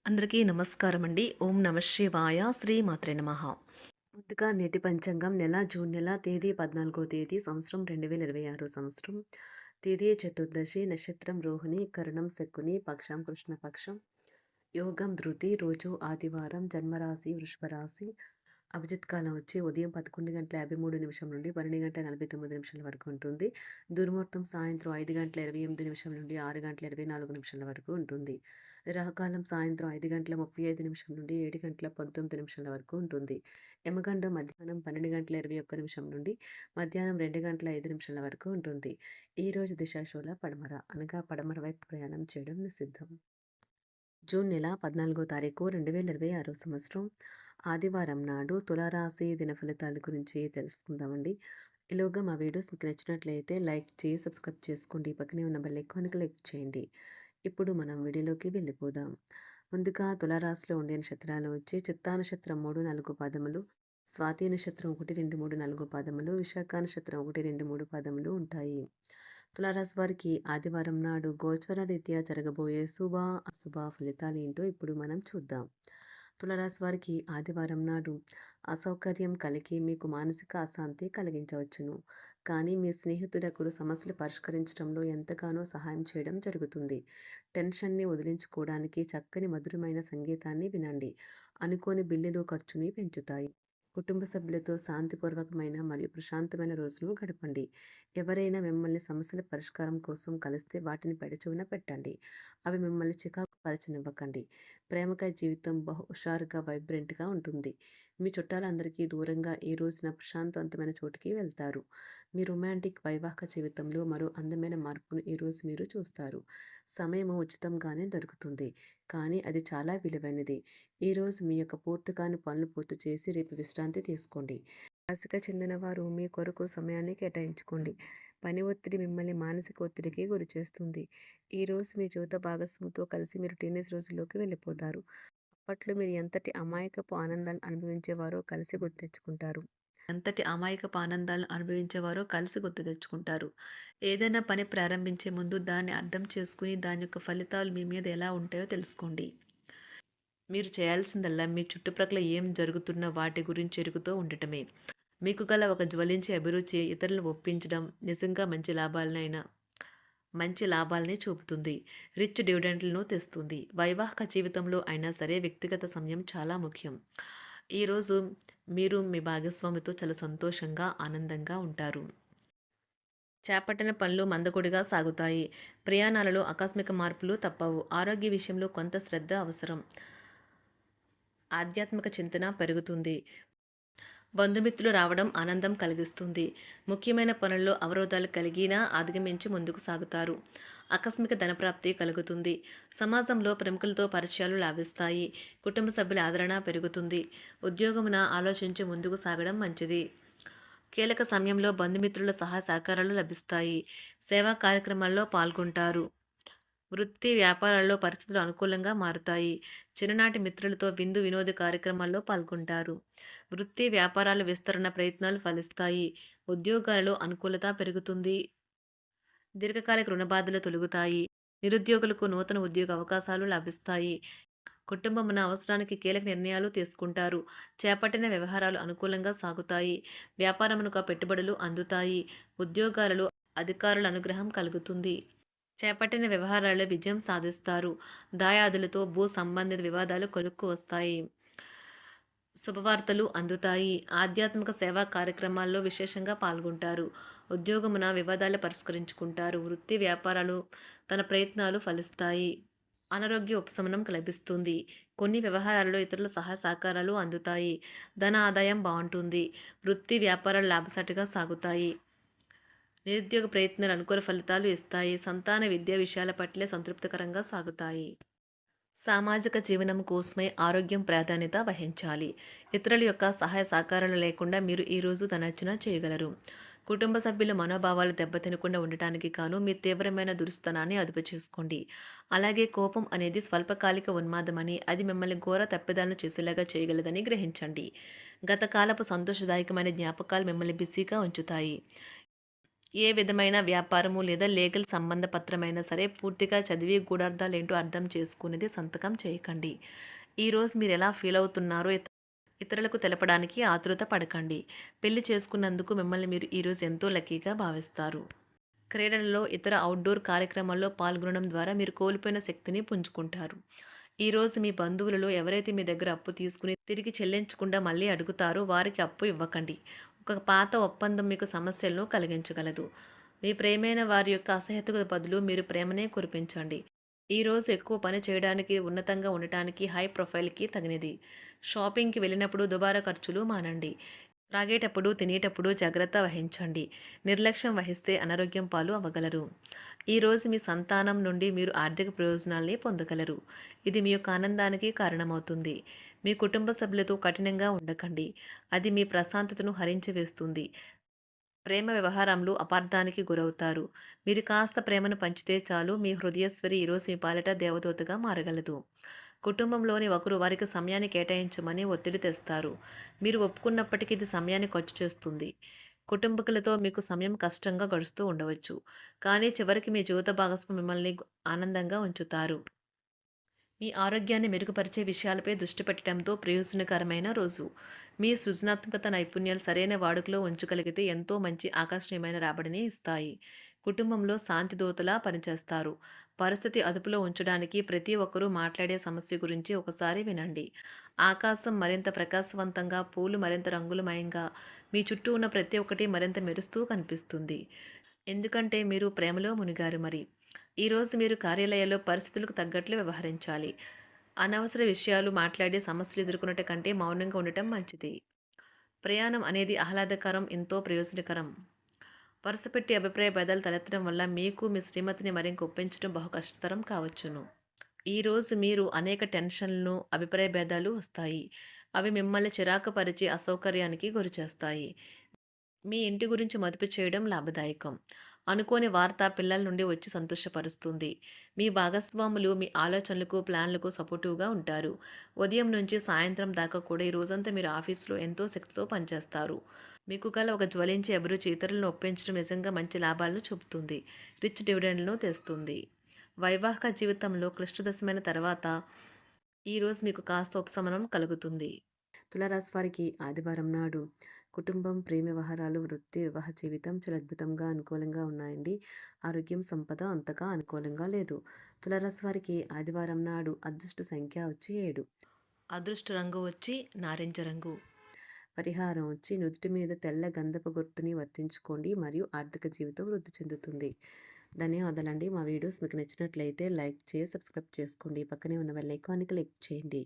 అందరికీ నమస్కారం అండి. ఓం నమ శివాయ. శ్రీమాత్రే నమః. ముందుగా నేటి పంచాంగం జూన్ నెల తేదీ 14వ తేదీ సంవత్సరం 2026 సంవత్సరం. తేదీ చతుర్దశి, నక్షత్రం రోహిణి, కరణం శకుని, పక్షం కృష్ణపక్షం, యోగం ధృతి, రోజు ఆదివారం, జన్మరాశి వృషభ రాశి. అభిజిత్ కాలం వచ్చి ఉదయం 11:53 నుండి 12:49 వరకు ఉంటుంది. దుర్ముహూర్తం సాయంత్రం 5:28 నుండి 6:24 వరకు ఉంటుంది. రాహుకాలం సాయంత్రం 5:35 నుండి 7:19 వరకు ఉంటుంది. యమగండం మధ్యాహ్నం 12:21 నుండి మధ్యాహ్నం 2:05 వరకు ఉంటుంది. ఈ రోజు దిశాశూల పడమర, అనగా పడమర వైపు ప్రయాణం చేయడం నిషిద్ధం. జూన్ నెల 14వ తారీఖు 2026 సంవత్సరం ఆదివారం నాడు తులారాశి దిన ఫలితాల గురించి తెలుసుకుందామండి. ఈలోగా మా వీడియోస్ మీకు నచ్చినట్లయితే లైక్ చేసి సబ్స్క్రైబ్ చేసుకోండి. పక్కనే ఉన్న బెల్ ఐకాన్ క్లిక్ చేయండి. ఇప్పుడు మనం వీడియోలోకి వెళ్ళిపోదాం. ముందుగా తులారాశిలో ఉండే నక్షత్రాలు వచ్చి చిత్తా నక్షత్రం 3, 4 పాదములు, స్వాతి నక్షత్రం 1, 2, 3, 4 పాదములు, విశాఖ నక్షత్రం 1, 2, 3 పాదములు ఉంటాయి. తులారాశి వారికి ఆదివారం నాడు గోచర రీత్యా జరగబోయే శుభ అశుభ ఫలితాలు ఏంటో ఇప్పుడు మనం చూద్దాం. తులారాశి వారికి ఆదివారం నాడు అసౌకర్యం కలిగి మీకు మానసిక అశాంతి కలిగించవచ్చును. కానీ మీ స్నేహితులకు సమస్యలు పరిష్కరించడంలో ఎంతగానో సహాయం చేయడం జరుగుతుంది. టెన్షన్ని వదిలించుకోవడానికి చక్కని మధురమైన సంగీతాన్ని వినండి. అనుకోని బిల్లులు ఖర్చుని పెంచుతాయి. కుటుంబ సభ్యులతో శాంతిపూర్వకమైన మరియు ప్రశాంతమైన రోజును గడపండి. ఎవరైనా మిమ్మల్ని సమస్యల పరిష్కారం కోసం కలిస్తే వాటిని పెడచెవిన పెట్టండి. అవి మిమ్మల్ని చికాకు పరచనివ్వకండి. ప్రేమకై జీవితం బహు హుషారుగా వైబ్రెంట్గా ఉంటుంది. మీ చుట్టాలందరికీ దూరంగా ఈ రోజున ప్రశాంతవంతమైన చోటుకి వెళ్తారు. మీ రొమాంటిక్ వైవాహిక జీవితంలో మరో అందమైన మార్పును ఈరోజు మీరు చూస్తారు. సమయము ఉచితంగానే దొరుకుతుంది, కానీ అది చాలా విలువైనది. ఈరోజు మీ యొక్క పూర్తికాని పనులు పూర్తి చేసి రేపు విశ్రాంతి తీసుకోండి. రాశికి చెందిన వారు మీ కొరకు సమయాన్ని కేటాయించుకోండి. పని ఒత్తిడి మిమ్మల్ని మానసిక ఒత్తిడికి గురిచేస్తుంది. ఈరోజు మీ జీవిత భాగస్వామితో కలిసి మీరు టీనేజ్ రోజుల్లోకి వెళ్ళిపోతారు. అప్పట్లో మీరు ఎంతటి అమాయకపు ఆనందాన్ని అనుభవించేవారో కలిసి గుర్తు తెచ్చుకుంటారు. ఎంతటి అమాయకపు ఆనందాలను అనుభవించేవారో కలిసి గుర్తు తెచ్చుకుంటారు. ఏదైనా పని ప్రారంభించే ముందు దాన్ని అర్థం చేసుకుని దాని యొక్క ఫలితాలు మీ మీద ఎలా ఉంటాయో తెలుసుకోండి. మీరు చేయాల్సిందల్లా మీ చుట్టుప్రక్కల ఏం జరుగుతున్న వాటి గురించి ఎరుగుతూ ఉండటమే. మీకు గల ఒక జ్వలించే అభిరుచి ఇతరులను ఒప్పించడం నిజంగా మంచి లాభాలనే చూపుతుంది. రిచ్ డివిడెండ్లను తెస్తుంది. వైవాహిక జీవితంలో అయినా సరే వ్యక్తిగత సమయం చాలా ముఖ్యం. ఈరోజు మీరు మీ భాగస్వామితో చాలా సంతోషంగా ఆనందంగా ఉంటారు. చేపట్టిన పనులు మందకొడిగా సాగుతాయి. ప్రయాణాలలో ఆకస్మిక మార్పులు తప్పవు. ఆరోగ్య విషయంలో కొంత శ్రద్ధ అవసరం. ఆధ్యాత్మిక చింతన పెరుగుతుంది. బంధుమిత్రులు రావడం ఆనందం కలిగిస్తుంది. ముఖ్యమైన పనుల్లో అవరోధాలు కలిగినా అధిగమించి ముందుకు సాగుతారు. ఆకస్మిక ధనప్రాప్తి కలుగుతుంది. సమాజంలో ప్రముఖులతో పరిచయాలు లాభిస్తాయి. కుటుంబ సభ్యుల ఆదరణ పెరుగుతుంది. ఉద్యోగమున ఆలోచించి ముందుకు సాగడం మంచిది. కీలక సమయంలో బంధుమిత్రుల సహాయ సహకారాలు లభిస్తాయి. సేవా కార్యక్రమాల్లో పాల్గొంటారు. వృత్తి వ్యాపారాల్లో పరిస్థితులు అనుకూలంగా మారుతాయి. చిన్ననాటి మిత్రులతో విందు వినోద కార్యక్రమాల్లో పాల్గొంటారు. వృత్తి వ్యాపారాల విస్తరణ ప్రయత్నాలు ఫలిస్తాయి. ఉద్యోగాలలో అనుకూలత పెరుగుతుంది. దీర్ఘకాలిక రుణ బాధలు తొలగుతాయి. నిరుద్యోగులకు నూతన ఉద్యోగ అవకాశాలు లభిస్తాయి. కుటుంబమున అవసరానికి కీలక నిర్ణయాలు తీసుకుంటారు. చేపట్టిన వ్యవహారాలు అనుకూలంగా సాగుతాయి. వ్యాపారమునకు పెట్టుబడులు అందుతాయి. ఉద్యోగాలలో అధికారుల అనుగ్రహం కలుగుతుంది. చేపట్టిన వ్యవహారాల్లో విజయం సాధిస్తారు. దాయాదులతో భూ సంబంధిత వివాదాలు కొలుక్కు వస్తాయి. శుభవార్తలు అందుతాయి. ఆధ్యాత్మిక సేవా కార్యక్రమాల్లో విశేషంగా పాల్గొంటారు. ఉద్యోగమున వివాదాలు పరిష్కరించుకుంటారు. వృత్తి వ్యాపారాలు తన ప్రయత్నాలు ఫలిస్తాయి. అనారోగ్య ఉపశమనం లభిస్తుంది. కొన్ని వ్యవహారాల్లో ఇతరుల సహాయ సహకారాలు అందుతాయి. ధన ఆదాయం బాగుంటుంది. వృత్తి వ్యాపారాలు లాభసాటిగా సాగుతాయి. నిరుద్యోగ ప్రయత్నాలు అనుకూల ఫలితాలు ఇస్తాయి. సంతాన విద్యా విషయాల పట్లే సంతృప్తికరంగా సాగుతాయి. సామాజిక జీవనం కోసమై ఆరోగ్యం ప్రాధాన్యత వహించాలి. ఇతరుల యొక్క సహాయ సహకారాలు లేకుండా మీరు ఈరోజు ధనార్జన చేయగలరు. కుటుంబ సభ్యుల మనోభావాలు దెబ్బతినకుండా ఉండటానికి గాను మీ తీవ్రమైన దురుస్తనాన్ని అదుపు చేసుకోండి. అలాగే కోపం అనేది స్వల్పకాలిక ఉన్మాదమని, అది మిమ్మల్ని ఘోర తప్పిదాలను చేసేలాగా చేయగలదని గ్రహించండి. గతకాలపు సంతోషదాయకమైన జ్ఞాపకాలు మిమ్మల్ని బిజీగా ఉంచుతాయి. ఏ విధమైన వ్యాపారము లేదా లీగల్ సంబంధ పత్రమైనా సరే పూర్తిగా చదివి గూఢార్థాలేంటో అర్థం చేసుకునేది సంతకం చేయకండి. ఈరోజు మీరెలా ఫీల్ అవుతున్నారో ఇతరులకు తెలపడానికి ఆతురత పడకండి. పెళ్లి చేసుకున్నందుకు మిమ్మల్ని మీరు ఈరోజు ఎంతో లక్కీగా భావిస్తారు. క్రీడలలో ఇతర అవుట్‌డోర్ కార్యక్రమాల్లో పాల్గొనడం ద్వారా మీరు కోల్పోయిన శక్తిని పుంజుకుంటారు. ఈరోజు మీ బంధువులలో ఎవరైతే మీ దగ్గర అప్పు తీసుకుని తిరిగి చెల్లించకుండా మళ్ళీ అడుగుతారో వారికి అప్పు ఇవ్వకండి. ఒక పాత ఒప్పందం మీకు సమస్యలను కలిగించగలదు. మీ ప్రియమైన వారి యొక్క అసహ్యతకు బదులు మీరు ప్రేమనే కురిపించండి. ఈరోజు ఎక్కువ పని చేయడానికి, ఉన్నతంగా ఉండటానికి, హై ప్రొఫైల్‌కి తగినది. షాపింగ్‌కి వెళ్ళినప్పుడు దుబారా ఖర్చులు మానండి. త్రాగేటప్పుడు, తినేటప్పుడు జాగ్రత్త వహించండి. నిర్లక్ష్యం వహిస్తే అనారోగ్యం పాలు అవ్వగలరు. ఈరోజు మీ సంతానం నుండి మీరు ఆర్థిక ప్రయోజనాల్ని పొందగలరు. ఇది మీ యొక్క ఆనందానికి కారణమవుతుంది. మీ కుటుంబ సభ్యులతో కఠినంగా ఉండకండి. అది మీ ప్రశాంతతను హరించి వేస్తుంది. ప్రేమ వ్యవహారంలో అపార్థానికి గురవుతారు. మీరు కాస్త ప్రేమను పంచితే చాలు మీ హృదయేశ్వరి ఈరోజు మీ పాలిట దేవదూతగా మారగలదు. కుటుంబంలోని ఒకరు వారికి సమయాన్ని కేటాయించమని ఒత్తిడి తెస్తారు. మీరు ఒప్పుకున్నప్పటికీ ఇది సమయాన్ని ఖర్చు చేస్తుంది. కుటుంబకులతో మీకు సమయం కష్టంగా గడుస్తూ ఉండవచ్చు. కానీ చివరికి మీ జీవిత భాగస్వామి మిమ్మల్ని ఆనందంగా ఉంచుతారు. మీ ఆరోగ్యాన్ని మెరుగుపరిచే విషయాలపై దృష్టి పెట్టడంతో ప్రయోజనకరమైన రోజు. మీ సృజనాత్మకత నైపుణ్యాలు సరైన వాడుకలో ఉంచగలిగితే ఎంతో మంచి ఆకర్షణీయమైన రాబడిని ఇస్తాయి. కుటుంబంలో శాంతి దూతలా పనిచేస్తారు. పరిస్థితి అదుపులో ఉంచడానికి ప్రతి ఒక్కరూ మాట్లాడే సమస్య గురించి ఒకసారి వినండి. ఆకాశం మరింత ప్రకాశవంతంగా, పూలు మరింత రంగులమయంగా, మీ చుట్టూ ఉన్న ప్రతి ఒక్కటి మరింత మెరుస్తూ కనిపిస్తుంది. ఎందుకంటే మీరు ప్రేమలో మునిగారు మరి. ఈరోజు మీరు కార్యాలయాల్లో పరిస్థితులకు తగ్గట్లు వ్యవహరించాలి. అనవసర విషయాలు మాట్లాడి సమస్యలు ఎదుర్కొనట కంటే మౌనంగా ఉండటం మంచిది. ప్రయాణం అనేది ఆహ్లాదకరం, ఎంతో ప్రయోజనకరం. వరుసపెట్టి అభిప్రాయ భేదాలు తలెత్తడం వల్ల మీకు మీ శ్రీమతిని మరింక ఒప్పించడం బహు కష్టతరం కావచ్చును. ఈరోజు మీరు అనేక టెన్షన్లను, అభిప్రాయ భేదాలు వస్తాయి. అవి మిమ్మల్ని చిరాకు పరిచి అసౌకర్యానికి గురిచేస్తాయి. మీ ఇంటి గురించి మదుపు చేయడం లాభదాయకం. అనుకోని వార్త పిల్లల నుండి వచ్చి సంతోషపరుస్తుంది. మీ భాగస్వాములు మీ ఆలోచనలకు, ప్లాన్లకు సపోర్టివ్‌గా ఉంటారు. ఉదయం నుంచి సాయంత్రం దాకా కూడా ఈ రోజంతా మీరు ఆఫీస్‌లో ఎంతో శక్తితో పనిచేస్తారు. మీకు గల ఒక జ్వలించే అభిరుచి ఇతరులను ఒప్పించడం నిజంగా మంచి లాభాలను చూపుతుంది. రిచ్ డివిడెండ్‌లను తెస్తుంది. వైవాహిక జీవితంలో క్లిష్టదశమైన తర్వాత ఈరోజు మీకు కాస్త ఉపశమనం కలుగుతుంది. తులారాశి వారికి ఆదివారం నాడు కుటుంబం, ప్రేమ వ్యవహారాలు, వృత్తి, వివాహ జీవితం చాలా అద్భుతంగా అనుకూలంగా ఉన్నాయండి. ఆరోగ్యం, సంపద అంతగా అనుకూలంగా లేదు. తులారాశి వారికి ఆదివారం నాడు అదృష్ట సంఖ్య వచ్చి 7. అదృష్ట రంగు వచ్చి నారింజ రంగు. పరిహారం వచ్చి నుదుటి మీద తెల్ల గంధపు గుర్తుని వర్తించుకోండి మరియు ఆర్థిక జీవితం వృద్ధి చెందుతుంది. ధన్యవాదాలండి. మా వీడియోస్ మీకు నచ్చినట్లయితే లైక్ చేసి సబ్స్క్రైబ్ చేసుకోండి. పక్కనే ఉన్న బెల్ ఐకాన్‌ని క్లిక్ చేయండి.